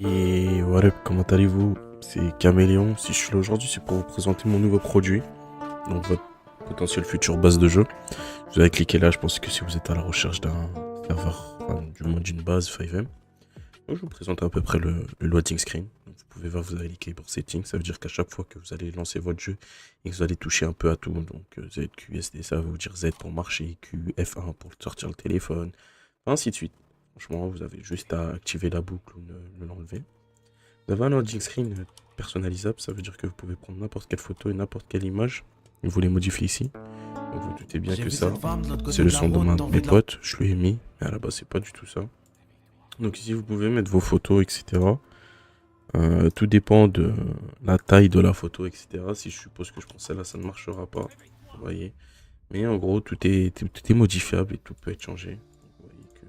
Et what up, comment allez-vous? C'est Caméléon. Si je suis là aujourd'hui, c'est pour vous présenter mon nouveau produit, donc votre potentiel future base de jeu. Vous avez cliqué là, je pense que si vous êtes à la recherche d'un serveur, enfin, du moins d'une base 5M, donc je vous présente à peu près le loading screen. Donc vous pouvez voir, vous avez cliqué pour settings, ça veut dire qu'à chaque fois que vous allez lancer votre jeu et que vous allez toucher un peu à tout, donc ZQSD, ça va vous dire Z pour marcher, Q, F1 pour sortir le téléphone, ainsi de suite. Franchement, vous avez juste à activer la boucle ou l'enlever. Vous avez un loading screen personnalisable, ça veut dire que vous pouvez prendre n'importe quelle photo et n'importe quelle image, et vous les modifiez ici. Donc vous doutez bien que ça, c'est le son de mes potes, je lui ai mis, mais à la base c'est pas du tout ça. Donc ici vous pouvez mettre vos photos, etc. Tout dépend de la taille de la photo, etc. Si je suppose que je prends celle-là, ça ne marchera pas, vous voyez. Mais en gros, tout est modifiable et tout peut être changé. Vous voyez que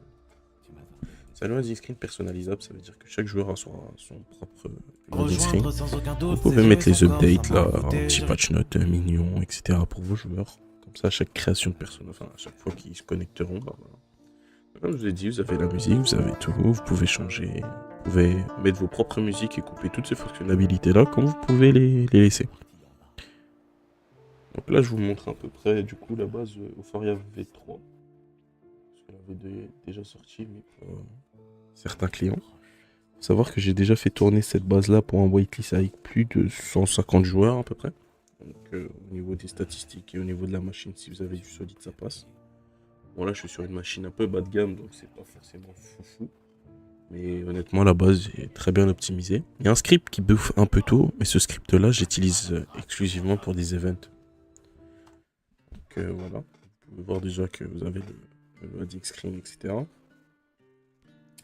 c'est un loading screen personnalisable, ça veut dire que chaque joueur a son propre loading screen. Vous pouvez mettre les updates là, un petit patch note mignon, etc. pour vos joueurs. Comme ça, à chaque création de personne, enfin à chaque fois qu'ils se connecteront, bah voilà. Comme je vous ai dit, vous avez la musique, vous avez tout, vous pouvez changer, vous pouvez mettre vos propres musiques et couper toutes ces fonctionnalités là, comme vous pouvez les laisser. Donc là, je vous montre à peu près du coup la base Euphoria V3. Parce qu'elle avait déjà sorti, mais pour certains clients. Faut savoir que j'ai déjà fait tourner cette base là pour un whitelist avec plus de 150 joueurs à peu près. Donc au niveau des statistiques et au niveau de la machine, si vous avez du solide, ça passe. Bon là, je suis sur une machine un peu bas de gamme, donc c'est pas forcément fou. Mais honnêtement, la base est très bien optimisée. Il y a un script qui bouffe un peu tôt, mais ce script là, j'utilise exclusivement pour des events. Donc voilà, vous pouvez voir déjà que vous avez le loading screen, etc.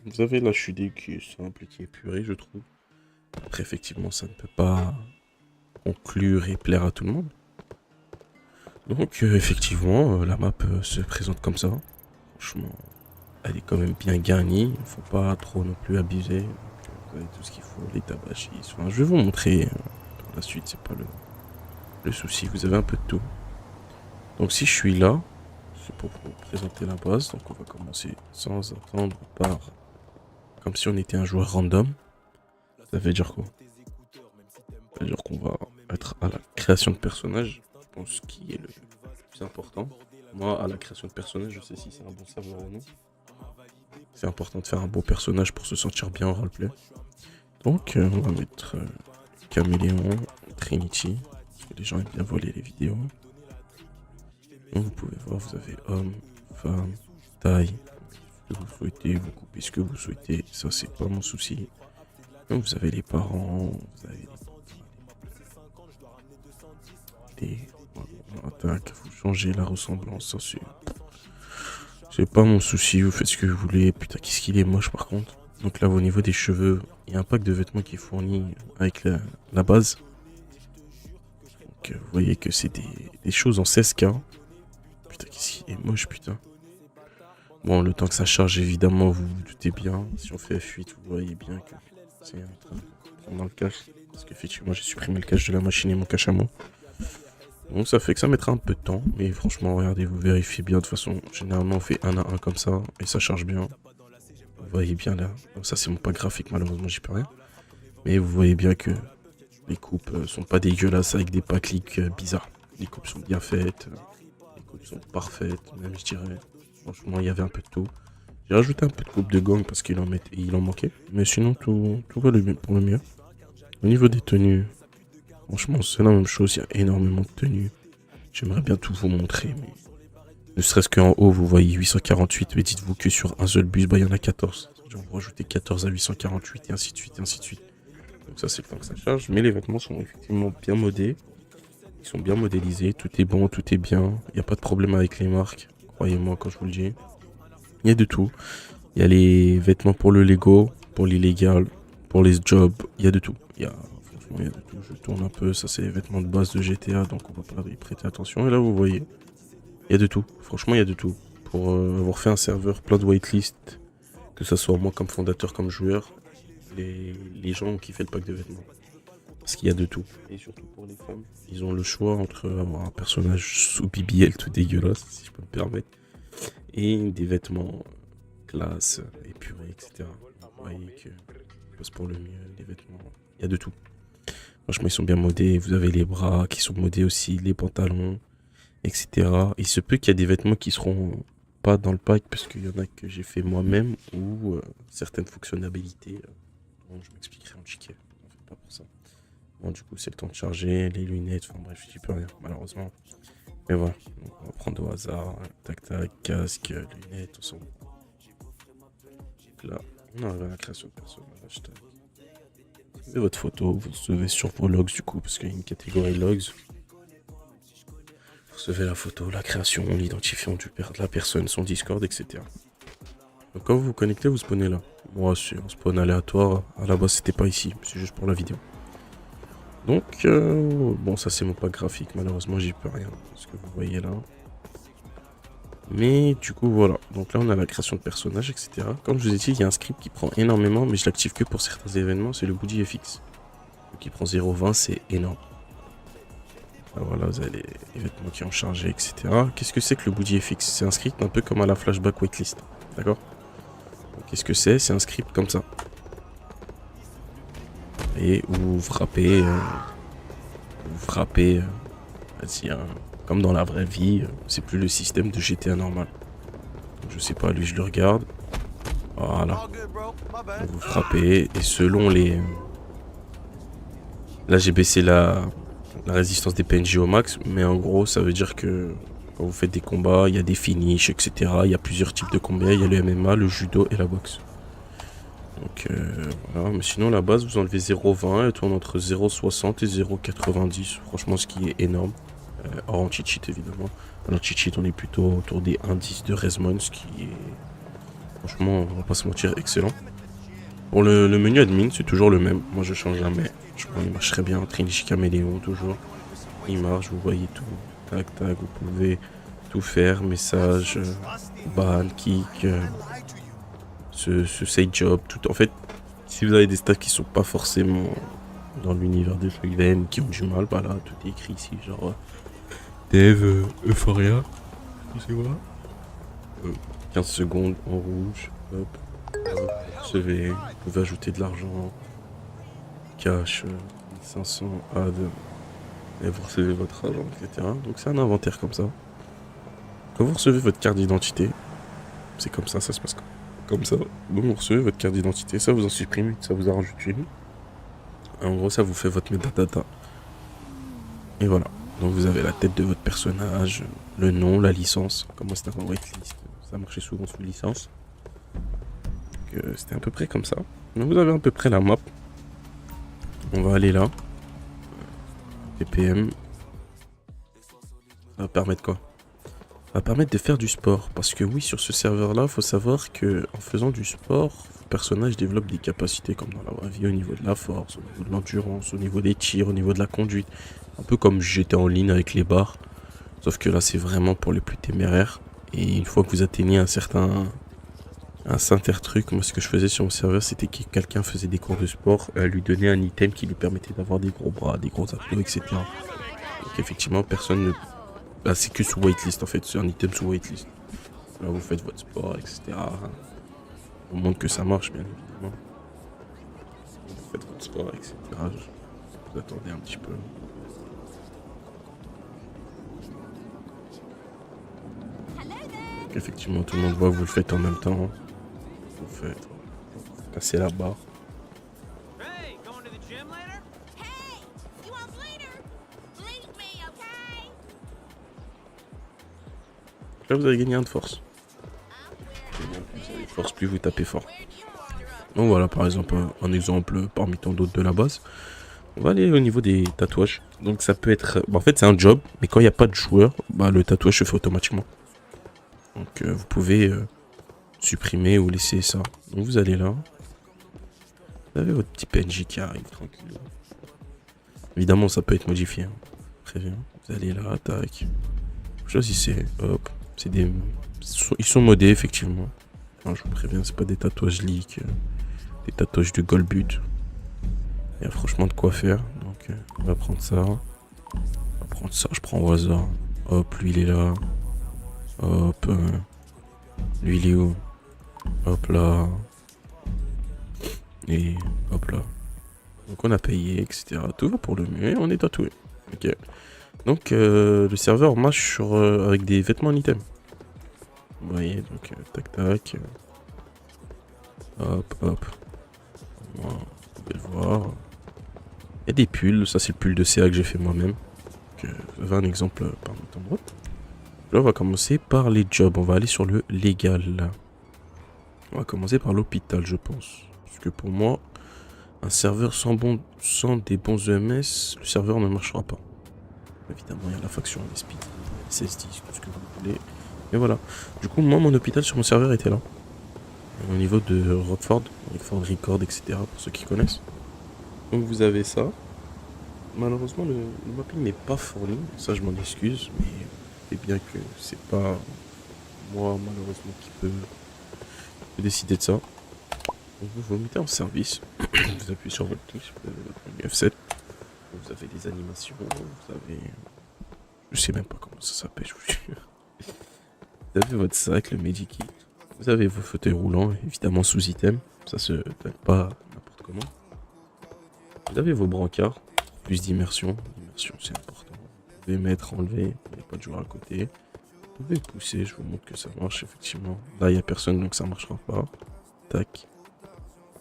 Vous avez l'HUD qui est simple et qui est puré, je trouve. Après, effectivement, ça ne peut pas conclure et plaire à tout le monde. Donc, effectivement, la map se présente comme ça. Franchement, elle est quand même bien garnie. Il ne faut pas trop non plus abuser. Donc, vous avez tout ce qu'il faut, les tabachis. Enfin, je vais vous montrer par la suite, c'est pas le souci. Vous avez un peu de tout. Donc, si je suis là, c'est pour vous présenter la base. Donc, on va commencer sans attendre par comme si on était un joueur random. Ça veut dire quoi? Ça veut dire qu'on va être à la création de personnages. Je pense qui est le plus important. Moi, à la création de personnages, je sais si c'est un bon serveur ou non. C'est important de faire un beau personnage pour se sentir bien en roleplay. Donc, on va mettre Caméléon, Trinity. Parce que les gens aiment bien voler les vidéos. Donc, vous pouvez voir, vous avez homme, femme, taille. Ce que vous souhaitez, vous coupez ce que vous souhaitez. Ça, c'est pas mon souci. Donc, vous avez les parents, vous avez attaque, vous changez la ressemblance, ça c'est pas mon souci, vous faites ce que vous voulez. Putain, qu'est-ce qu'il est moche par contre. Donc là, au niveau des cheveux, il y a un pack de vêtements qui est fourni avec la base. Donc vous voyez que c'est des choses en 16K. Putain, qu'est-ce qu'il est moche, putain. Bon, le temps que ça charge, évidemment, vous vous doutez bien. Si on fait F8, vous voyez bien que c'est en train de prendre le cache. Parce qu'effectivement, j'ai supprimé le cache de la machine et mon cache à moi. Donc ça fait que ça mettra un peu de temps, mais franchement regardez, vous vérifiez bien, de toute façon généralement on fait un à un comme ça, et ça charge bien. Vous voyez bien là, donc ça c'est mon pack graphique, malheureusement j'y peux rien. Mais vous voyez bien que les coupes sont pas dégueulasses avec des pas clics bizarres. Les coupes sont bien faites, les coupes sont parfaites, même je dirais. Franchement il y avait un peu de tout. J'ai rajouté un peu de coupe de gang parce qu'il en manquait, mais sinon tout va pour le mieux. Au niveau des tenues, franchement, c'est la même chose, il y a énormément de tenues. J'aimerais bien tout vous montrer, mais ne serait-ce qu'en haut, vous voyez 848, mais dites-vous que sur un seul bus, bah, il y en a 14. On va rajouter 14 à 848 et ainsi de suite, et ainsi de suite. Donc ça, c'est le temps que ça charge, mais les vêtements sont effectivement bien modés. Ils sont bien modélisés, tout est bon, tout est bien. Il n'y a pas de problème avec les marques, croyez-moi quand je vous le dis. Il y a de tout. Il y a les vêtements pour le Lego, pour l'illégal, pour les jobs, il y a de tout. Franchement, il y a de tout. Je tourne un peu, ça c'est les vêtements de base de GTA, donc on va pas y prêter attention. Et là, vous voyez, il y a de tout. Franchement, il y a de tout. Pour avoir fait un serveur plein de whitelist, que ce soit moi comme fondateur, comme joueur, les gens ont kiffé le pack de vêtements. Parce qu'il y a de tout. Et surtout pour les femmes, ils ont le choix entre avoir un personnage sous BBL tout dégueulasse, si je peux me permettre, et des vêtements classe, épurés, etc. Vous voyez que passe pour le mieux, les vêtements, il y a de tout. Franchement, ils sont bien modés. Vous avez les bras qui sont modés aussi, les pantalons, etc. Il se peut qu'il y a des vêtements qui seront pas dans le pack parce qu'il y en a que j'ai fait moi-même ou certaines fonctionnalités. Bon, je m'expliquerai en chiquet. On fait pas pour ça. Bon, du coup, c'est le temps de charger les lunettes. Enfin bref, j'y peux rien, malheureusement. Mais voilà, donc, on va prendre au hasard. Tac, tac, casque, lunettes, on s'en va. Là, on arrive à la création de personnage. Tac. Vous avez votre photo, vous recevez sur vos logs du coup, parce qu'il y a une catégorie logs. Vous recevez la photo, la création, l'identifiant de la personne, son Discord, etc. Donc quand vous vous connectez, vous spawnez là. Moi, c'est un spawn aléatoire. À la base, c'était pas ici, c'est juste pour la vidéo. Donc, bon, ça c'est mon pack graphique. Malheureusement, j'y peux rien. Ce que vous voyez là. Mais du coup, voilà. Donc là, on a la création de personnages, etc. Comme je vous ai dit, il y a un script qui prend énormément, mais je l'active que pour certains événements. C'est le Body FX. Donc il prend 0,20, c'est énorme. Alors voilà, vous avez les vêtements qui ont chargé, etc. Qu'est-ce que c'est que le Body FX? C'est un script un peu comme à la flashback waitlist. D'accord? Qu'est-ce que c'est? C'est un script comme ça. Et où vous frappez, vas-y, comme dans la vraie vie, c'est plus le système de GTA normal. Donc, je sais pas, lui je le regarde. Voilà. Donc, vous frappez et selon les... Là j'ai baissé la résistance des PNJ au max, mais en gros ça veut dire que quand vous faites des combats, il y a des finishes, etc. Il y a plusieurs types de combats, il y a le MMA, le judo et la boxe. Donc voilà, mais sinon la base vous enlevez 0,20, elle tourne entre 0,60 et 0,90, franchement ce qui est énorme, hors anti-cheat évidemment. En anti-cheat on est plutôt autour des indices de Resmond, ce qui est franchement, on va pas se mentir, excellent. Pour le menu admin c'est toujours le même, moi je change jamais, je pense il marcherait bien, Trinity Caméléon toujours, il marche, vous voyez tout, tac tac, vous pouvez tout faire, message, ban, kick... ce side job, tout en fait, si vous avez des stats qui sont pas forcément dans l'univers de Sloven, qui ont du mal, bah là tout est écrit ici, genre Dev, Euphoria, c'est quoi 15 secondes en rouge, hop, hop, recevez, vous pouvez ajouter de l'argent, cash, 500 ad, et vous recevez votre argent, etc. Donc c'est un inventaire comme ça. Quand vous recevez votre carte d'identité, c'est comme ça se passe comme ça. Donc vous recevez votre carte d'identité, ça vous en supprime, ça vous en rajoute une. En gros, ça vous fait votre metadata. Et voilà. Donc vous avez la tête de votre personnage, le nom, la licence. Comme moi c'était en waitlist, ça marchait souvent sous licence. Donc c'était à peu près comme ça. Donc vous avez à peu près la map. On va aller là. PPM. Ça va permettre quoi? Ça va permettre de faire du sport. Parce que oui, sur ce serveur-là, il faut savoir que en faisant du sport, le personnage développe des capacités comme dans la vraie vie au niveau de la force, au niveau de l'endurance, au niveau des tirs, au niveau de la conduite. Un peu comme j'étais en ligne avec les barres. Sauf que là, c'est vraiment pour les plus téméraires. Et une fois que vous atteignez un certain truc, moi ce que je faisais sur mon serveur, c'était que quelqu'un faisait des cours de sport, lui donnait un item qui lui permettait d'avoir des gros bras, des gros abdos, etc. Donc effectivement, personne ne... Bah, c'est que sous waitlist en fait, c'est un item sous waitlist. Là vous faites votre sport, etc. On montre que ça marche bien évidemment. Vous faites votre sport, etc. Vous attendez un petit peu. Donc effectivement tout le monde voit que vous le faites en même temps. Vous faites passer la barre. Là vous avez gagné un de force. Plus vous avez de force, plus vous tapez fort. Donc voilà par exemple un exemple parmi tant d'autres de la base. On va aller au niveau des tatouages. Donc ça peut être... Bah, en fait c'est un job, mais quand il n'y a pas de joueur, bah, le tatouage se fait automatiquement. Donc vous pouvez supprimer ou laisser ça. Donc vous allez là. Vous avez votre petit PNJ qui arrive tranquille. Évidemment ça peut être modifié. Hein. Très bien. Vous allez là, tac. Vous choisissez. Hop. C'est des... Ils sont modés effectivement. Alors, je vous préviens, c'est pas des tatouages leak. Des tatouages de Goldbut. Il y a franchement de quoi faire. Donc on va prendre ça. On va prendre ça, je prends au hasard. Hop, lui il est là. Hop. Lui il est où? Hop là. Et hop là. Donc on a payé, etc. Tout va pour le mieux et on est tatoué. Ok. Donc le serveur marche avec des vêtements en item. Vous voyez, donc tac tac. Hop hop. Voilà, vous pouvez le voir. Il y a des pulls, ça c'est le pull de CA que j'ai fait moi-même. Donc vous avez un exemple par votre droite. Là on va commencer par les jobs, on va aller sur le légal. On va commencer par l'hôpital je pense. Parce que pour moi, un serveur sans des bons EMS, le serveur ne marchera pas. Évidemment il y a la faction, les speed, les SSD, tout ce que vous voulez. Et voilà. Du coup moi mon hôpital sur mon serveur était là. Au niveau de Rockford Record, etc. pour ceux qui connaissent. Donc vous avez ça. Malheureusement, le mapping n'est pas fourni. Ça, je m'en excuse, mais c'est bien que c'est pas moi, malheureusement, qui peut décider de ça. Donc, vous vous mettez en service. Vous appuyez sur votre clic, vous avez votre F7. Vous avez les animations, vous avez... Je sais même pas comment ça s'appelle, je vous jure. Vous avez votre sac, le Medikit. Vous avez vos fauteuils roulants, évidemment sous item. Ça se donne pas n'importe comment. Vous avez vos brancards, plus d'immersion. L'immersion, c'est important. Vous pouvez mettre, enlever, il n'y a pas de joueur à côté. Vous pouvez pousser, je vous montre que ça marche, effectivement. Là, il n'y a personne, donc ça ne marchera pas. Tac.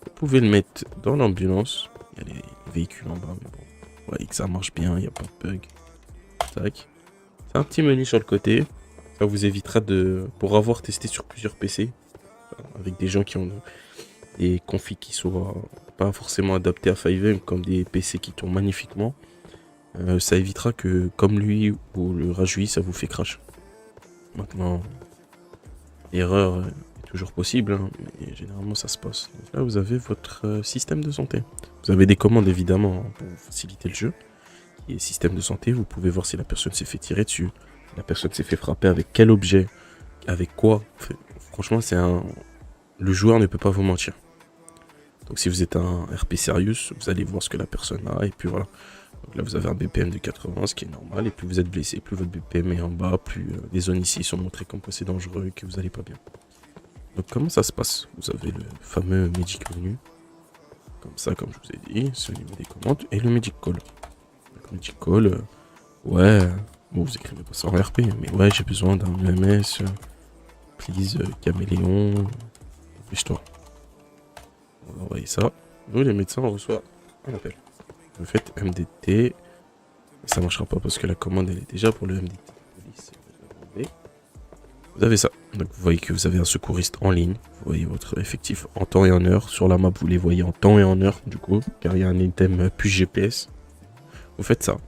Vous pouvez le mettre dans l'ambulance. Il y a les véhicules en bas, mais bon. Vous voyez que ça marche bien, il n'y a pas de bug. Tac. C'est un petit menu sur le côté. Ça vous évitera de... Pour avoir testé sur plusieurs PC, avec des gens qui ont des configs qui soient pas forcément adaptés à 5M, comme des PC qui tournent magnifiquement, ça évitera que, comme lui ou le Rajui, ça vous fait crash. Maintenant, l'erreur est toujours possible, hein, mais généralement ça se passe. Donc là, vous avez votre système de santé. Vous avez des commandes évidemment pour faciliter le jeu. Et système de santé, vous pouvez voir si la personne s'est fait tirer dessus, la personne s'est fait frapper avec quel objet, avec quoi. Franchement, le joueur ne peut pas vous mentir. Donc si vous êtes un RP Serious, vous allez voir ce que la personne a, et puis voilà. Donc là vous avez un BPM de 80, ce qui est normal, et plus vous êtes blessé, plus votre BPM est en bas, plus les zones ici sont montrées comme quoi c'est dangereux et que vous allez pas bien. Donc comment ça se passe? Vous avez le fameux Magic Menu, comme ça, comme je vous ai dit, c'est au niveau des commandes, et le Magic Call. Le Magic Call, ouais, bon vous écrivez pas ça en RP, mais ouais j'ai besoin d'un EMS, please caméléon, dépêche-toi. On va envoyer ça. Nous, les médecins, on reçoit un appel. Vous faites MDT. Ça marchera pas parce que la commande, elle est déjà pour le MDT. Vous avez ça. Donc, vous voyez que vous avez un secouriste en ligne. Vous voyez votre effectif en temps et en heure. Sur la map, vous les voyez en temps et en heure, du coup, car il y a un item plus GPS. Vous faites ça.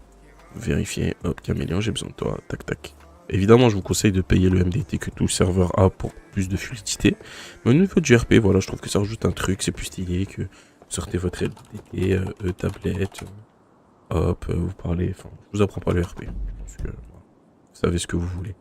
Vous vérifiez. Hop, caméléon, j'ai besoin de toi. Tac, tac. Évidemment, je vous conseille de payer le MDT que tout le serveur a pour plus de fluidité. Mais au niveau du RP, voilà, je trouve que ça rajoute un truc, c'est plus stylé que vous sortez votre MDT, tablette, hop, vous parlez, enfin, je vous apprends pas le RP. Parce que, voilà, vous savez ce que vous voulez.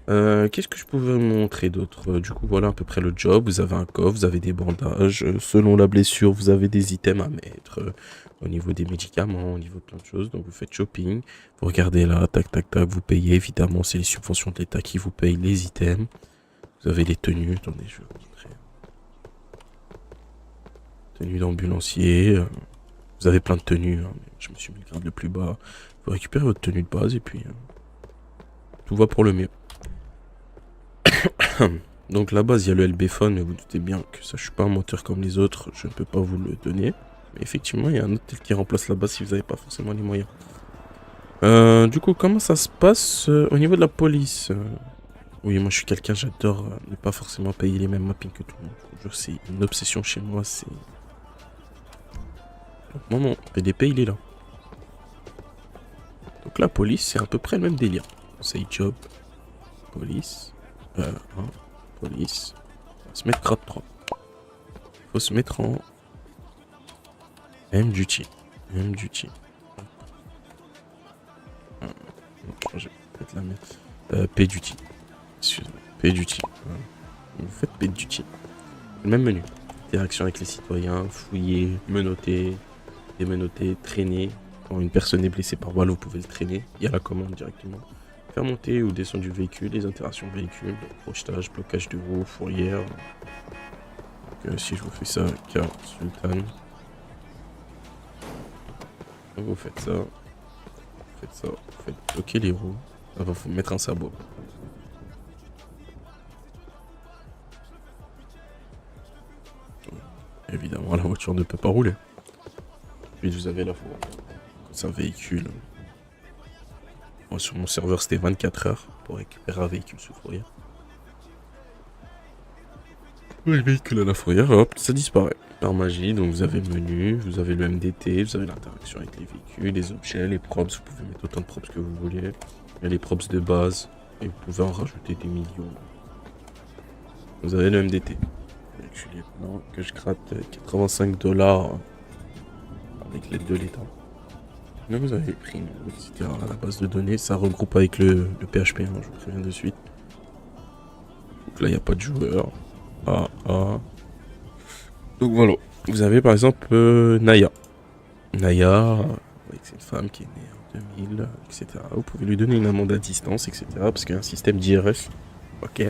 Qu'est-ce que je pouvais vous montrer d'autre? Du coup, voilà à peu près le job. Vous avez un coffre, vous avez des bandages. Selon la blessure, vous avez des items à mettre. Au niveau des médicaments, au niveau de plein de choses. Donc, vous faites shopping. Vous regardez là, tac, tac, tac. Vous payez. Évidemment, c'est les subventions de l'État qui vous payent les items. Vous avez les tenues. Attendez, je vais vous montrer. Tenue d'ambulancier. Vous avez plein de tenues. Hein, mais je me suis mis le grade le plus bas. Vous récupérez votre tenue de base et puis tout va pour le mieux. Donc la base il y a le LB Phone, mais vous doutez bien que ça je suis pas un moteur comme les autres, je ne peux pas vous le donner. Mais effectivement il y a un autre tel qui remplace la base si vous n'avez pas forcément les moyens. Du coup comment ça se passe au niveau de la police? Oui moi je suis quelqu'un, j'adore ne pas forcément payer les mêmes mappings que tout le monde. C'est une obsession chez moi, c'est... Donc mon PDP il est là. Donc la police c'est à peu près le même délire. C'est job, police... police. On va se mettre grade 3. Faut se mettre en M-Duty. M-Duty. Je vais peut-être la mettre. P-Duty. Excusez-moi. P-Duty. Voilà. Vous faites P-Duty. Le même menu. Interaction avec les citoyens, fouiller, menotter, démenoter, traîner. Quand une personne est blessée par balle, vous pouvez le traîner. Il y a la commande directement. Faire monter ou descendre du véhicule, les interactions véhicule, projetage, blocage de roues, fourrière. si je vous fais ça, K Sultan. Donc vous faites ça. Vous faites ça. Vous faites bloquer les roues. Ça va vous mettre un sabot. Évidemment, la voiture ne peut pas rouler. Puis vous avez la fourre. C'est un véhicule. Moi, sur mon serveur, c'était 24 heures pour récupérer un véhicule sous fourrière. Le véhicule à la fourrière, hop, ça disparaît. Par magie, donc vous avez le menu, vous avez le MDT, vous avez l'interaction avec les véhicules, les objets, les props. Vous pouvez mettre autant de props que vous voulez. Il y a les props de base. Et vous pouvez en rajouter des millions. Vous avez le MDT. Actuellement, que je gratte 85 $ avec l'aide de l'État. Là, vous avez les primes, etc. à la base de données. Ça regroupe avec le PHP, hein, je vous préviens de suite. Donc là, il n'y a pas de joueur. Donc voilà. Vous avez par exemple Naya. Naya, c'est une femme qui est née en 2000, etc. Vous pouvez lui donner une amende à distance, etc. Parce qu'il y a un système d'IRS. Ok.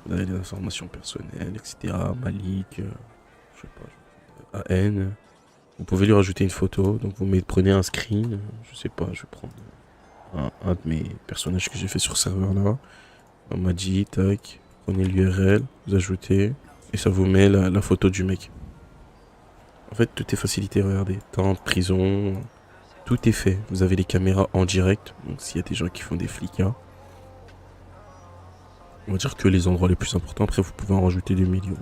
Vous avez des informations personnelles, etc. Malik, je sais pas, AN. Vous pouvez lui rajouter une photo. Donc vous prenez un screen. Je sais pas, je vais prendre un de mes personnages que j'ai fait sur ce serveur là. Maji, tac. Prenez l'URL, vous ajoutez. Et ça vous met la photo du mec. En fait, tout est facilité, regardez. Tente, prison, tout est fait. Vous avez les caméras en direct. Donc s'il y a des gens qui font des flicks, on va dire que les endroits les plus importants. Après, vous pouvez en rajouter des millions.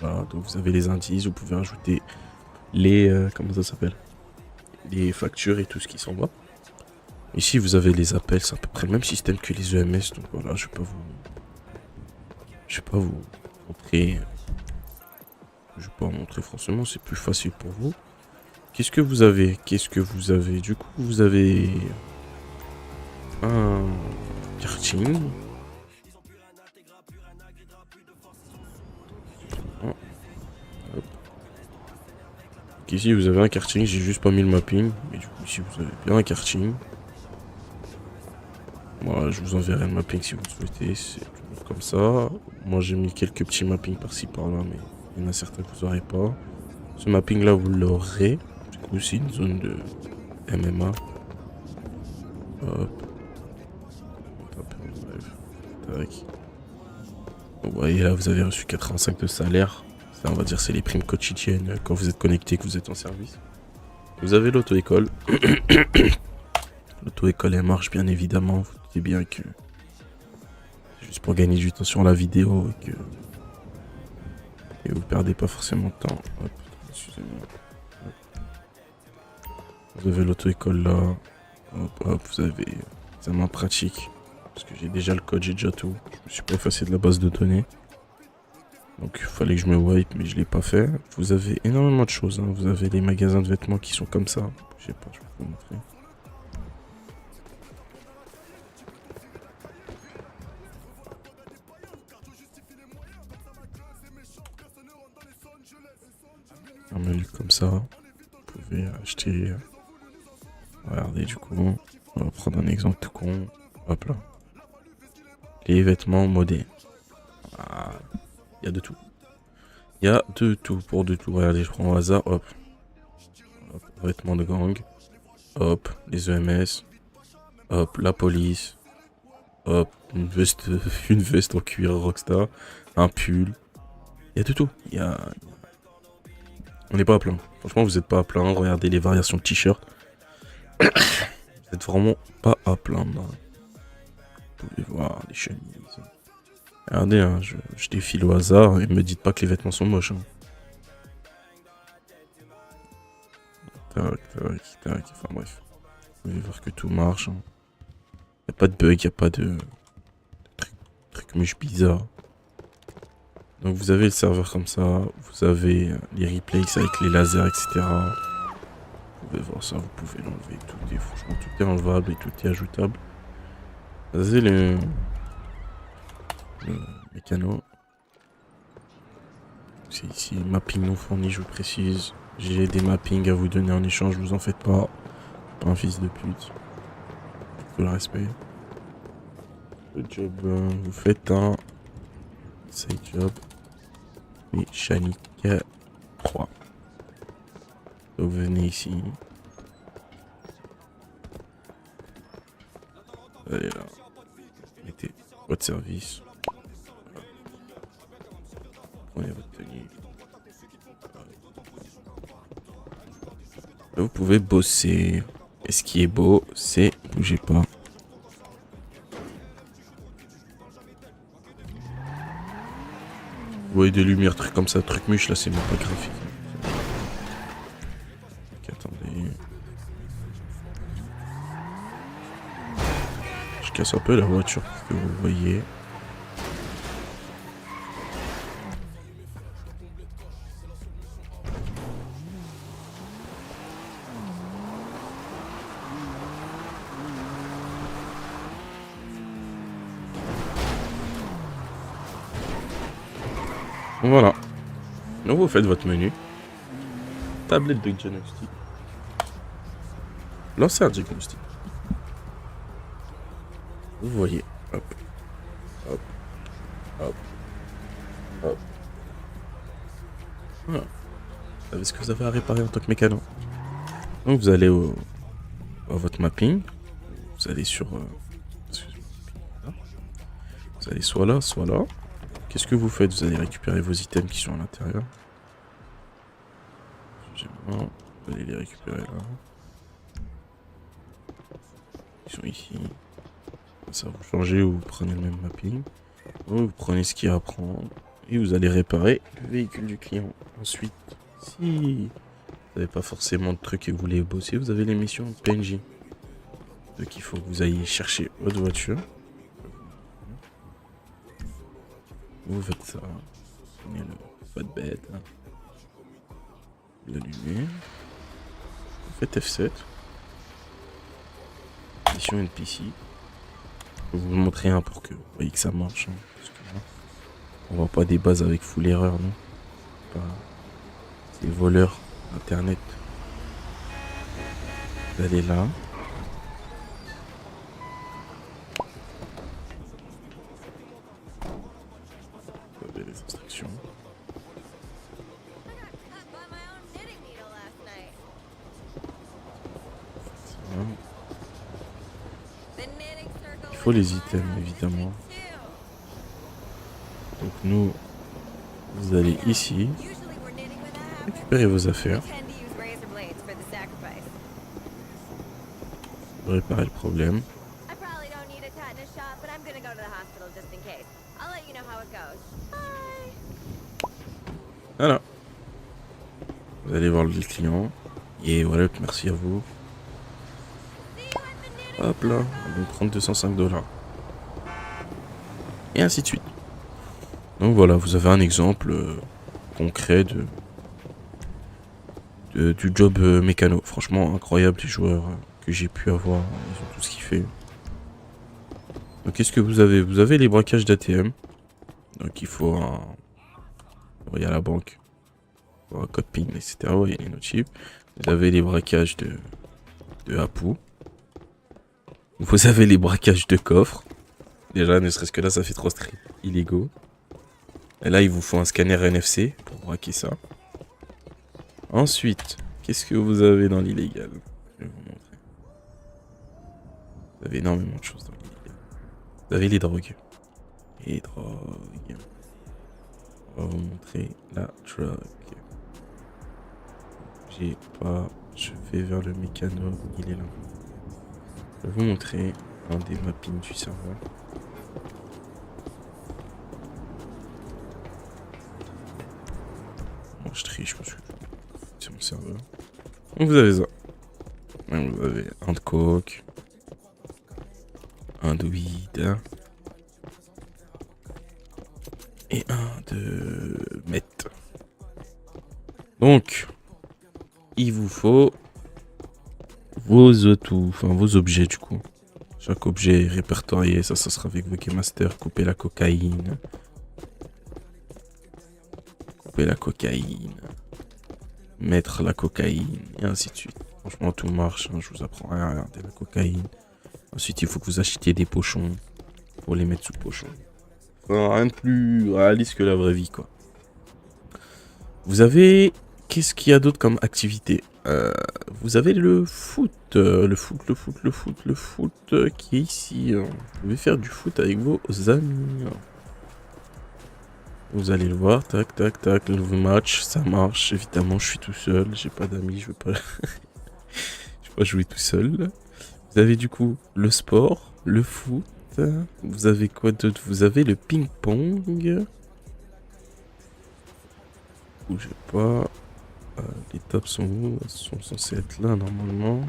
Voilà, donc vous avez les indices. Vous pouvez rajouter les... comment ça s'appelle? Les factures et tout ce qui s'en va. Ici, vous avez les appels. C'est à peu près le même système que les EMS. Donc voilà, je vais pas vous montrer... Je vais pas en montrer forcément, c'est plus facile pour vous. Qu'est-ce que vous avez? Du coup, vous avez un karting. Oh. Donc ici, vous avez un karting. J'ai juste pas mis le mapping. Mais du coup, ici, vous avez bien un karting. Moi, je vous enverrai le mapping si vous le souhaitez. C'est toujours comme ça. Moi, j'ai mis quelques petits mappings par-ci par-là, mais il y en a certains que vous n'aurez pas. Ce mapping-là, vous l'aurez. Du coup, c'est une zone de MMA. Hop. Tac. Vous voyez, là, vous avez reçu 85 de salaire. Ça, on va dire, c'est les primes quotidiennes quand vous êtes connecté, que vous êtes en service. Vous avez l'auto-école. L'auto-école, elle marche, bien évidemment. Vous doutez bien que... c'est juste pour gagner du temps sur la vidéo et que... et vous perdez pas forcément de temps. Hop, excusez-moi. Vous avez l'auto-école là. Hop, hop, vous avez examen pratique. Parce que j'ai déjà le code, j'ai déjà tout. Je me suis pas effacé de la base de données. Donc il fallait que je me wipe, mais je l'ai pas fait. Vous avez énormément de choses. Hein. Vous avez les magasins de vêtements qui sont comme ça. Je sais pas, je vais vous montrer. Un menu comme ça. Vous pouvez acheter. Regardez du coup. On va prendre un exemple tout con. Hop là. Les vêtements modés. Ah, il y a de tout. Il y a de tout pour de tout. Regardez, je prends au hasard. Hop. Hop. Vêtements de gang. Hop. Les EMS. Hop. La police. Hop. Une veste en cuir Rockstar. Un pull. Il y a de tout. Il y a... On n'est pas à plaindre. Franchement, vous n'êtes pas à plaindre. Regardez les variations de t-shirts. Vous n'êtes vraiment pas à plaindre. Vous pouvez voir les chemises. Regardez, hein, je défile au hasard et me dites pas que les vêtements sont moches. Hein. Tac, tac, tac. Enfin bref. Vous pouvez voir que tout marche. Hein. Y a pas de bug, y a pas de trucs moches bizarres. Donc vous avez le serveur comme ça. Vous avez les replays avec les lasers, etc. Vous pouvez voir ça, vous pouvez l'enlever. Tout est, franchement, tout est enlevable et tout est ajoutable. Vous avez le mécano. C'est ici, mapping non fourni, je vous précise. J'ai des mappings à vous donner en échange, vous en faites pas. Pas un fils de pute. Tout le respect. Le job, vous faites un side job. mécanique 3. Donc vous venez ici. Allez là. Mettez votre service. Prenez votre tenue. Là, vous pouvez bosser. Et ce qui est beau, c'est... Bougez pas. Vous voyez des lumières, trucs comme ça, trucs mûches, là c'est même pas graphique. Ok, attendez. Je casse un peu la voiture pour que vous voyez. Voilà. Donc vous faites votre menu. Tablette de diagnostic. Lancez un diagnostic. Vous voyez. Hop. Hop. Hop. Hop. Voilà. Vous savez ce que vous avez à réparer en tant que mécano. Donc vous allez à votre mapping. Vous allez sur... vous allez soit là, soit là. Qu'est-ce que vous faites? Vous allez récupérer vos items qui sont à l'intérieur. Vous allez les récupérer là. Ils sont ici. Ça vous changez ou vous prenez le même mapping. Vous prenez ce qu'il y a à prendre. Et vous allez réparer le véhicule du client. Ensuite, si vous n'avez pas forcément de trucs et que vous voulez bosser, vous avez les missions PNJ. Donc il faut que vous ayez chercher votre voiture. Vous faites ça. Vous prenez le flatbed. Vous l'allumez. Vous faites F7. Mission NPC. Je vais vous montrer un pour que vous voyez que ça marche. Hein, parce que là, on voit pas des bases avec full erreur, non. Pas des voleurs internet. Vous allez là. Vous avez les instructions. Il faut les items évidemment. Donc nous, vous allez ici, récupérer vos affaires, réparer le problème. Voilà. Vous allez voir le client. Et voilà, merci à vous. Hop là, on va prendre 205 $. Et ainsi de suite. Donc voilà, vous avez un exemple concret du job mécano. Franchement, incroyable les joueurs que j'ai pu avoir. Ils ont tout ce qu'il fait. Donc qu'est-ce que vous avez? Vous avez les braquages d'ATM. Donc il faut un... envoyer à la banque. Un code PIN, etc. Il y a les notifs. Vous avez les braquages de Apu. Vous avez les braquages de coffres. Déjà, ne serait-ce que là, ça fait trop illégaux. Et là, il vous faut un scanner NFC pour braquer ça. Ensuite, qu'est-ce que vous avez dans l'illégal? Je vais vous montrer. Vous avez énormément de choses dans l'illégal. Vous avez les drogues. Les drogues. On va vous montrer la drogue. J'ai pas... Je vais vers le mécano. Il est là. Je vais vous montrer un des mappings du serveur. Moi je triche parce que c'est mon serveur. Donc vous avez ça. Donc vous avez un de coke, un de weed et un de meth. Donc il vous faut vos atouts, enfin vos objets du coup. Chaque objet est répertorié, ça sera avec vos Keymaster. Couper la cocaïne. Couper la cocaïne. Mettre la cocaïne, et ainsi de suite. Franchement, tout marche, hein, je vous apprends rien à regarder la cocaïne. Ensuite, il faut que vous achetiez des pochons pour les mettre sous pochon. Enfin, rien de plus réaliste que la vraie vie, quoi. Vous avez... Qu'est-ce qu'il y a d'autre comme activité? Vous avez le foot, le foot qui est ici. Vous pouvez faire du foot avec vos amis. Vous allez le voir, tac, tac, tac, le nouveau match, ça marche. Évidemment, je suis tout seul, j'ai pas d'amis, je veux pas... je veux pas jouer tout seul. Vous avez du coup le sport, le foot. Vous avez quoi d'autre? Vous avez le ping-pong. Bougez pas. Les tables sont où? Elles sont censées être là normalement.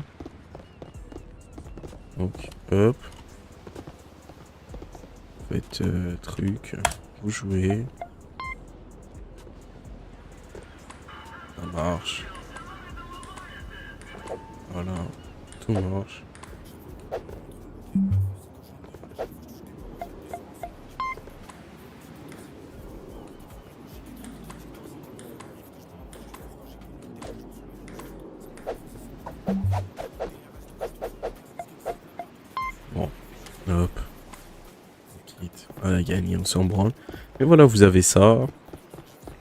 Donc, hop. Faites truc. Vous jouez. Ça marche. Voilà. Tout marche. Bon. Hop. On quitte. Voilà, gagné, on s'en branle. Mais voilà, vous avez ça.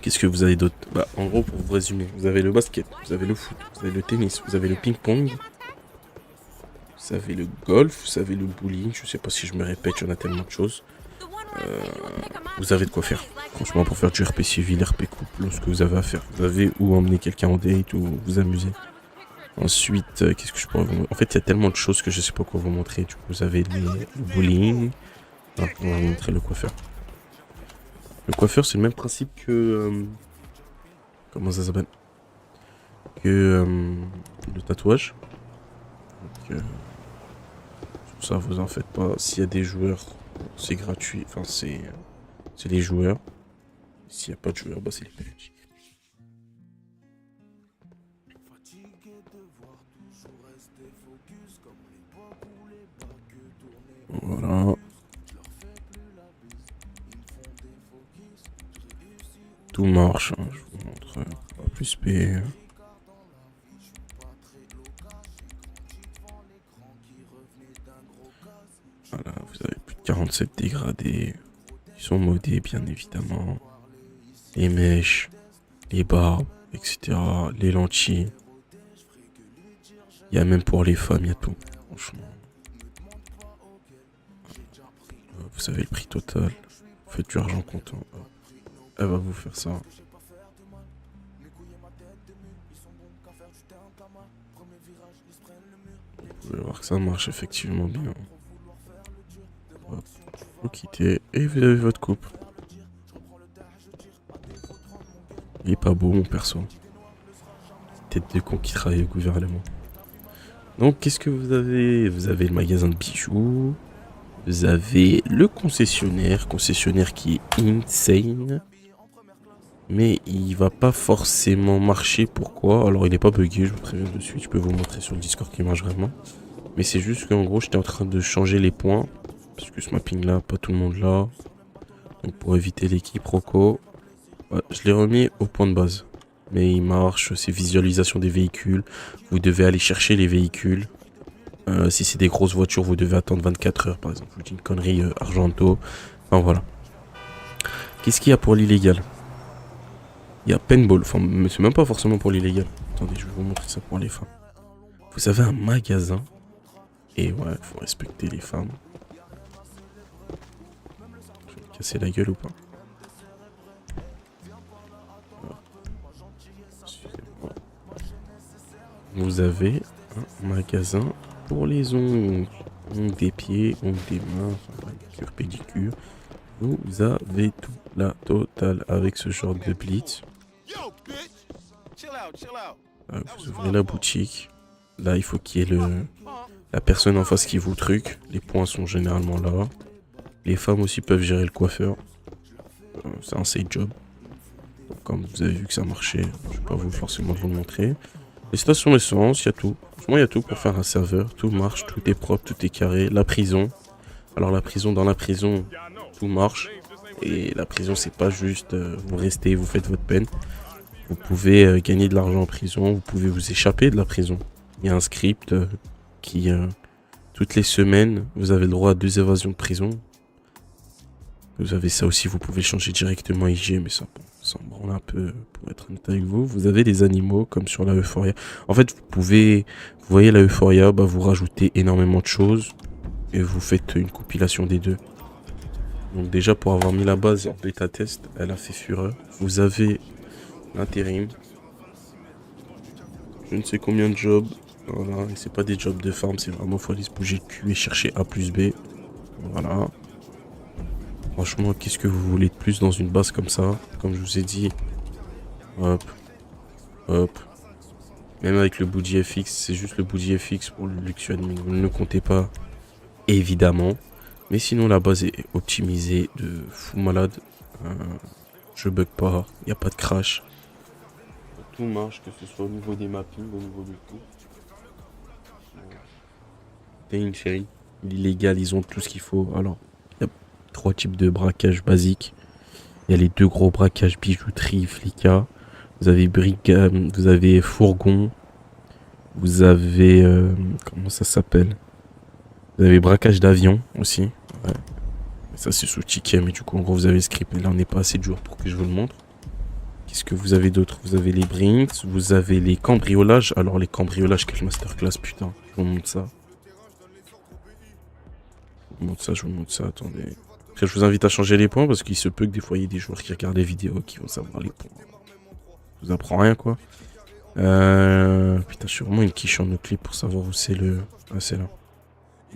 Qu'est-ce que vous avez d'autre? Bah, en gros, pour vous résumer, vous avez le basket, vous avez le foot, vous avez le tennis, vous avez le ping-pong, vous avez le golf, vous avez le bowling. Je sais pas si je me répète, il y en a tellement de choses. Vous avez de quoi faire. Franchement, pour faire du RP civil, RP couple, ce que vous avez à faire. Vous avez où emmener quelqu'un en date ou vous amuser. Ensuite, qu'est-ce que je pourrais vous montrer? En fait, il y a tellement de choses que je sais pas quoi vous montrer. Du coup, vous avez le bowling. Ah, on va vous montrer le coiffeur. Le coiffeur, c'est le même principe que... comment ça s'appelle? Que le tatouage. Donc, ça, vous en faites pas. S'il y a des joueurs, c'est gratuit. Enfin, c'est les joueurs. S'il n'y a pas de joueurs, bah, c'est les PNJ. Voilà. Tout marche. Hein. Je vous montre. Plus P. Voilà, vous avez plus de 47 dégradés. Ils sont modés, bien évidemment. Les mèches, les barbes, etc. Les lentilles. Il y a même pour les femmes, il y a tout. Franchement. Vous savez le prix total. Vous faites du argent comptant. Elle va vous faire ça. Vous pouvez voir que ça marche effectivement bien. Hop. Vous quittez et vous avez votre coupe. Il est pas beau mon perso. Tête de con qui travaille au gouvernement. Donc qu'est-ce que vous avez? Vous avez le magasin de bijoux. Vous avez le concessionnaire qui est insane. Mais il va pas forcément marcher. Pourquoi? Alors il est pas bugué, je vous préviens de suite. Je peux vous montrer sur le Discord qui marche vraiment. Mais c'est juste qu'en gros j'étais en train de changer les points. Parce que ce mapping là, pas tout le monde là. Donc pour éviter les quiproquos, je l'ai remis au point de base. Mais il marche, c'est visualisation des véhicules. Vous devez aller chercher les véhicules. Si c'est des grosses voitures, vous devez attendre 24 heures par exemple. Je vous dis une connerie, Argento. Enfin voilà. Qu'est-ce qu'il y a pour l'illégal? Il y a paintball, enfin c'est même pas forcément pour l'illégal. Attendez, je vais vous montrer ça pour les femmes. Vous avez un magasin. Et ouais, il faut respecter les femmes. Je vais me casser la gueule ou pas? Excusez-moi. Vous avez un magasin pour les ongles. Ongles des pieds, ongles des mains, enfin manicure, pédicure. Vous avez tout la totale avec ce genre de blitz. Vous ouvrez la boutique. Là, il faut qu'il y ait la personne en face qui vous truc. Les points sont généralement là. Les femmes aussi peuvent gérer le coiffeur. C'est un side job. Donc, comme vous avez vu que ça marchait, je vais pas vous forcément vous le montrer. Les stations d'essence, il y a tout. Franchement, il y a tout pour faire un serveur. Tout marche, tout est propre, tout est carré. La prison. Alors la prison, dans la prison, tout marche. Et la prison, c'est pas juste vous restez, vous faites votre peine. Vous pouvez gagner de l'argent en prison. Vous pouvez vous échapper de la prison. Il y a un script qui, toutes les semaines, vous avez le droit à 2 évasions de prison. Vous avez ça aussi, vous pouvez changer directement IG, mais ça, bon, s'en branle un peu pour être honnête avec vous. Vous avez des animaux comme sur la Euphoria. En fait, vous voyez la Euphoria, bah, vous rajoutez énormément de choses et vous faites une compilation des deux. Donc déjà, pour avoir mis la base en bêta test, elle a fait fureur. Vous avez l'intérim. Je ne sais combien de jobs. Voilà, et c'est pas des jobs de farm, c'est vraiment faut aller se bouger le cul et chercher A plus B. Voilà. Franchement, qu'est-ce que vous voulez de plus dans une base comme ça? Comme je vous ai dit. Hop. Hop. Même avec le budget FX, c'est juste le budget FX pour le luxe admin. Vous ne le comptez pas, évidemment. Mais sinon, la base est optimisée de fou malade. Je bug pas, il n'y a pas de crash. Tout marche, que ce soit au niveau des mappings, au niveau de tout. Chain chain, l'illégal, ils ont tout ce qu'il faut. Alors, il y a 3 types de braquage basiques. Il y a les 2 gros braquages bijouterie, flicka. Vous avez brigade, vous avez fourgon. Vous avez comment ça s'appelle? Vous avez braquage d'avion aussi. Ouais. Ça c'est sous ticket, mais du coup en gros vous avez le script. Mais là on n'est pas assez de jours pour que je vous le montre. Qu'est-ce que vous avez d'autre? Vous avez les brinks, vous avez les cambriolages. Alors les cambriolages, quelle masterclass, putain. Je vous montre ça. Je vous montre ça, attendez. Après, je vous invite à changer les points parce qu'il se peut que des fois il y ait des joueurs qui regardent les vidéos qui vont savoir les points. Je vous apprends rien quoi. Putain, je suis vraiment une quiche en nos clips pour savoir où c'est le... Ah, c'est là.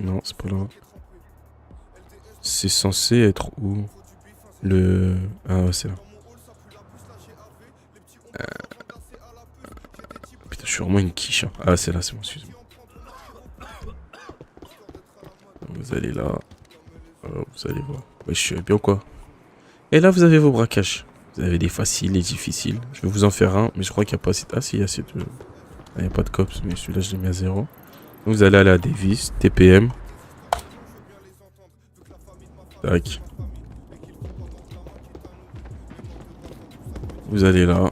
Non, c'est pas là. C'est censé être où? Le... Ah, ouais, c'est là. Putain, je suis vraiment une quiche. Hein. Ah, c'est là, c'est bon, excuse-moi. Vous allez là. Alors, vous allez voir. Ouais, je suis bien ou quoi? Et là, vous avez vos braquages. Vous avez les faciles, les difficiles. Je vais vous en faire un, mais je crois qu'il n'y a pas assez... Ah, si, il y a assez de... Ah, il n'y a pas de cops, mais celui-là, je l'ai mis à 0. Vous allez aller à Davis, TPM. Tac. Vous allez là.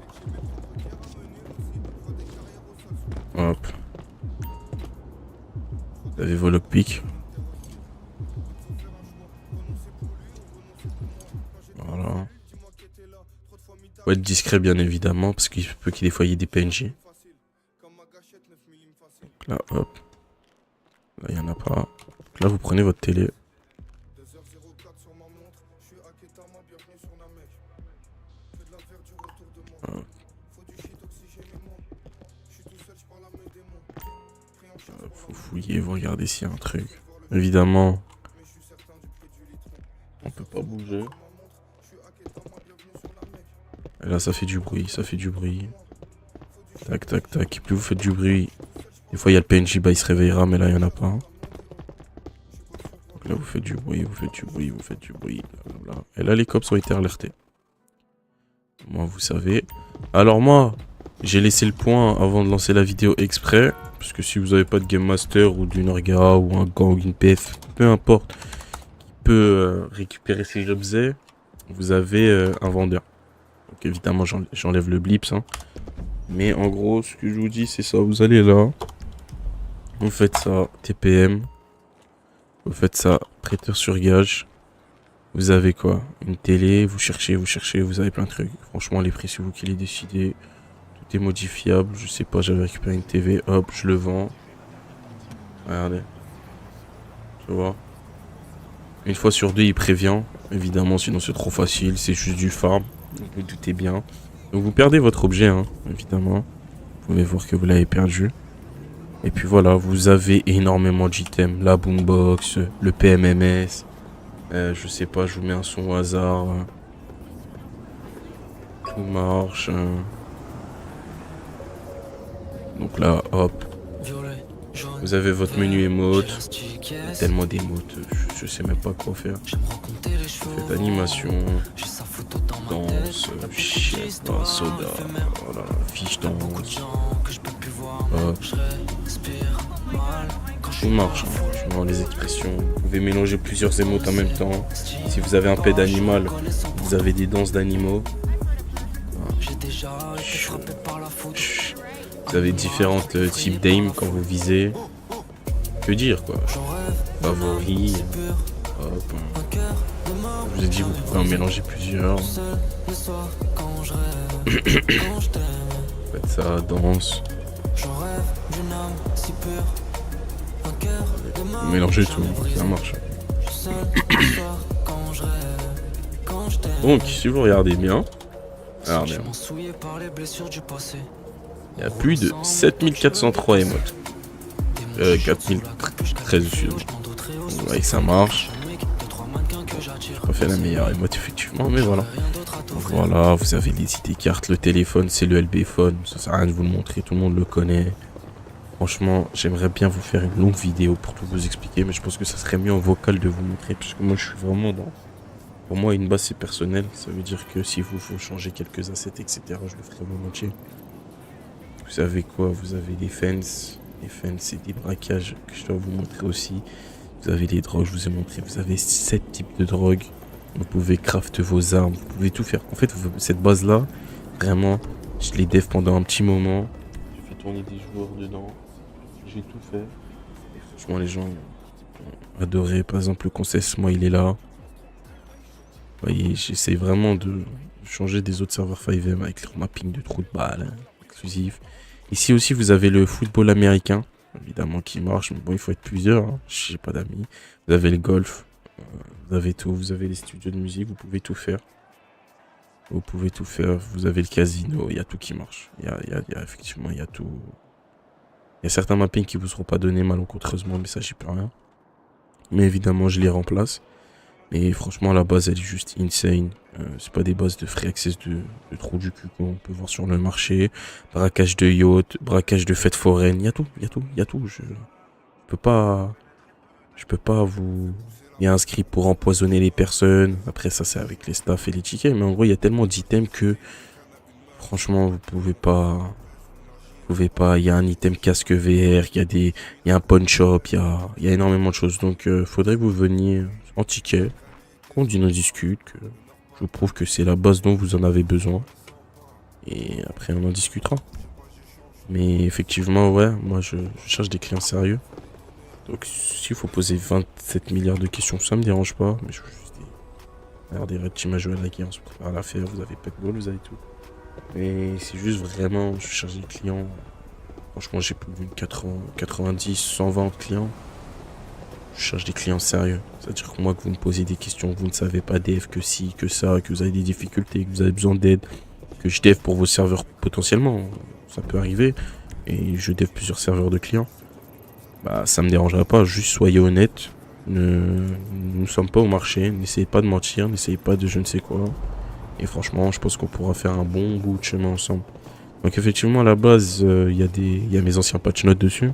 Hop. Vous avez vos lockpicks. Voilà. Faut être discret bien évidemment, parce qu'il peut qu'il y ait des fois il y ait des PNJ. Donc là, hop. Là, il n'y en a pas. Donc là, vous prenez votre télé. Hop. Faut fouiller, vous regardez s'il y a un truc. Évidemment, on peut pas bouger. Et là, ça fait du bruit, ça fait du bruit. Tac, tac, tac. Plus vous faites du bruit, des fois il y a le PNJ, bah il se réveillera, mais là il n'y en a pas. Donc là, vous faites du bruit, vous faites du bruit, vous faites du bruit. Blablabla. Et là, les cops ont été alertés. Moi, vous savez. Alors moi, j'ai laissé le point avant de lancer la vidéo exprès. Parce que si vous n'avez pas de Game Master ou d'une orga ou un gang ou une PF, peu importe, qui peut récupérer ces objets, vous avez un vendeur. Donc évidemment, j'enlève le blips. Hein. Mais en gros, ce que je vous dis, c'est ça. Vous allez là. Vous faites ça, TPM. Vous faites ça, prêteur sur gage. Vous avez quoi? Une télé, vous cherchez, vous avez plein de trucs. Franchement, les prix, c'est vous qui les décidez. Tout est modifiable. Je sais pas, j'avais récupéré une TV. Hop, je le vends. Regardez. Tu vois? Une fois sur deux, il prévient. Évidemment, sinon c'est trop facile. C'est juste du farm. Vous vous doutez bien. Donc vous perdez votre objet, hein, évidemment. Vous pouvez voir que vous l'avez perdu. Et puis voilà, vous avez énormément d'items. La boombox, le PMMS. Je sais pas, je vous mets un son au hasard. Tout marche. Donc là, hop. Vous avez votre menu émote. Il y a tellement d'émotes, je sais même pas quoi faire. Faites animation, danse, chef, soda, voilà, fiche danse. Hop. Tout marche, hein. Je vois les expressions. Vous pouvez mélanger plusieurs émotes en même temps. Si vous avez un pet d'animal, vous avez des danses d'animaux. Vous avez différents types d'aim quand vous visez. Que dire quoi? Favoris. Hop. Je vous ai dit, vous pouvez en mélanger plusieurs. Faites ça, danse. Mélangez tout, ça marche. Donc, si vous regardez bien, regardez, il y a plus de 7403 émotes. 4013 dessus. Vous voyez que ça marche. J'ai pas fait la meilleure émote, effectivement, mais voilà. Voilà, vous avez les ID cartes, le téléphone, c'est le LB phone. Ça sert à rien de vous le montrer, tout le monde le connaît. Franchement, j'aimerais bien vous faire une longue vidéo pour tout vous expliquer, mais je pense que ça serait mieux en vocal de vous montrer, puisque moi je suis vraiment dans... Pour moi, une base c'est personnel, ça veut dire que s'il vous faut changer quelques assets, etc., je le ferai volontiers. Vous savez quoi? Vous avez les fences. Les fences, c'est des braquages que je dois vous montrer aussi. Vous avez les drogues, je vous ai montré. Vous avez 7 types de drogues. Vous pouvez craft vos armes, vous pouvez tout faire. En fait, cette base-là, vraiment, je l'ai dev pendant un petit moment. J'ai fait tourner des joueurs dedans. J'ai tout fait. Et franchement, les gens ont adoré. Par exemple, le concept, moi, il est là. Vous voyez, j'essaie vraiment de changer des autres serveurs 5M avec leur mapping de trous de balles, hein, exclusif. Ici aussi, vous avez le football américain, évidemment, qui marche. Mais bon, il faut être plusieurs. Hein. Je n'ai pas d'amis. Vous avez le golf. Vous avez tout. Vous avez les studios de musique. Vous pouvez tout faire. Vous pouvez tout faire. Vous avez le casino. Il y a tout qui marche. Effectivement, il y a tout. Il y a certains mappings qui ne vous seront pas donnés malencontreusement, mais ça, j'y peux rien. Mais évidemment, je les remplace. Et franchement, la base, elle est juste insane. C'est pas des bases de free access de trous du cul qu'on peut voir sur le marché. Braquage de yacht, braquage de fêtes foraines. Il y a tout, il y a tout, il y a tout. Je peux pas vous... Il y a un script pour empoisonner les personnes. Après, ça, c'est avec les staffs et les tickets. Mais en gros, il y a tellement d'items que... Franchement, vous pouvez pas... Il y a un item casque VR, il y a un pawn shop, il y a énormément de choses. Donc, faudrait que vous veniez en ticket, qu'on discute, que je vous prouve que c'est la base dont vous en avez besoin. Et après, on en discutera. Mais effectivement, ouais, moi, je cherche des clients sérieux. Donc, s'il faut poser 27 milliards de questions, ça me dérange pas. Mais je veux juste des Red Team à jouer à la guerre, on se prépare à la faire. Vous avez Paintball, vous avez tout. Mais c'est juste vraiment, je cherche des clients. Franchement, j'ai plus de 90, 120 clients. Je cherche des clients sérieux. C'est-à-dire que moi, que vous me posez des questions, que vous ne savez pas dev, que si, que ça, que vous avez des difficultés, que vous avez besoin d'aide, que je dev pour vos serveurs potentiellement, ça peut arriver. Et je dev plusieurs serveurs de clients. Bah, ça me dérangerait pas. Juste soyez honnête. Nous ne sommes pas au marché. N'essayez pas de mentir. N'essayez pas de je ne sais quoi. Et franchement, je pense qu'on pourra faire un bon bout de chemin ensemble. Donc effectivement, à la base, il y a mes anciens patch notes dessus.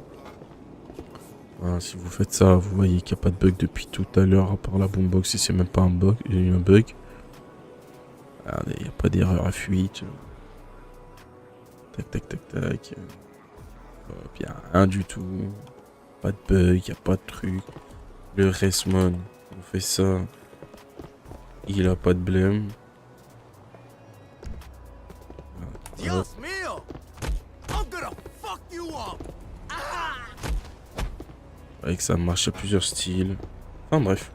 Voilà, si vous faites ça, vous voyez qu'il n'y a pas de bug depuis tout à l'heure, à part la boombox, et c'est même pas un bug. Regardez, il n'y a pas d'erreur à fuite. Tac, tac, tac, tac. Hop, il n'y a rien du tout. Pas de bug, il n'y a pas de truc. Le Resmon, on fait ça. Il a pas de blême. Dios mío! I'm gonna fuck you up! Avec ça marche à plusieurs styles. Enfin bref.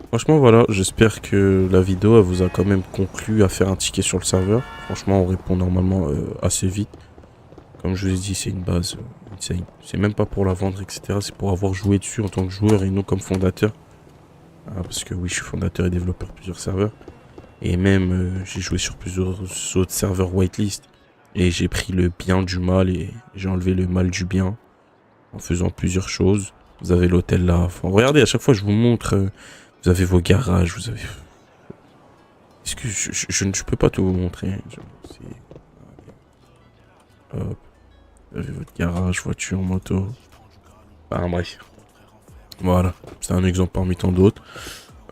Franchement voilà, j'espère que la vidéo elle vous a quand même conclu à faire un ticket sur le serveur. Franchement on répond normalement assez vite. Comme je vous ai dit, c'est une base insane. C'est même pas pour la vendre, etc. C'est pour avoir joué dessus en tant que joueur et non comme fondateur. Ah, parce que oui, je suis fondateur et développeur de plusieurs serveurs. Et même, j'ai joué sur plusieurs autres serveurs whitelist. Et j'ai pris le bien du mal et j'ai enlevé le mal du bien. En faisant plusieurs choses. Vous avez l'hôtel là. Enfin, regardez, à chaque fois je vous montre. Vous avez vos garages, vous avez... Est-ce que je ne peux pas tout vous montrer. Hop. Vous avez votre garage, voiture, moto. Enfin bref. Voilà. C'est un exemple parmi tant d'autres.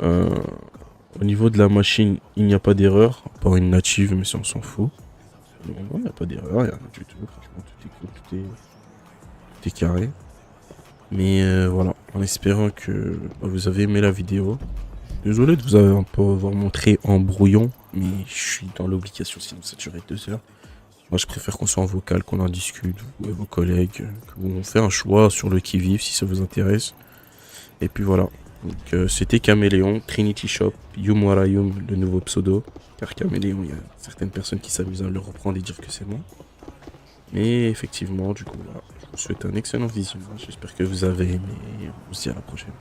Au niveau de la machine, il n'y a pas d'erreur. À part une native, mais ça on s'en fout. Non, il n'y a pas d'erreur, il n'y a rien du tout. Franchement, tout est cool, tout est carré. Mais voilà, en espérant que vous avez aimé la vidéo. Désolé de vous avoir montré en brouillon, mais je suis dans l'obligation, sinon ça durerait 2 heures. Moi, je préfère qu'on soit en vocal, qu'on en discute, vous et vos collègues, que vous fait un choix sur le qui-vive si ça vous intéresse. Et puis voilà, Donc c'était Caméléon, Trinity Shop, Yum Wara Yum, le nouveau pseudo. Car Caméléon, il y a certaines personnes qui s'amusent à le reprendre et dire que c'est moi. Mais effectivement, du coup, voilà, je vous souhaite un excellent visionnage. J'espère que vous avez aimé. On se dit à la prochaine.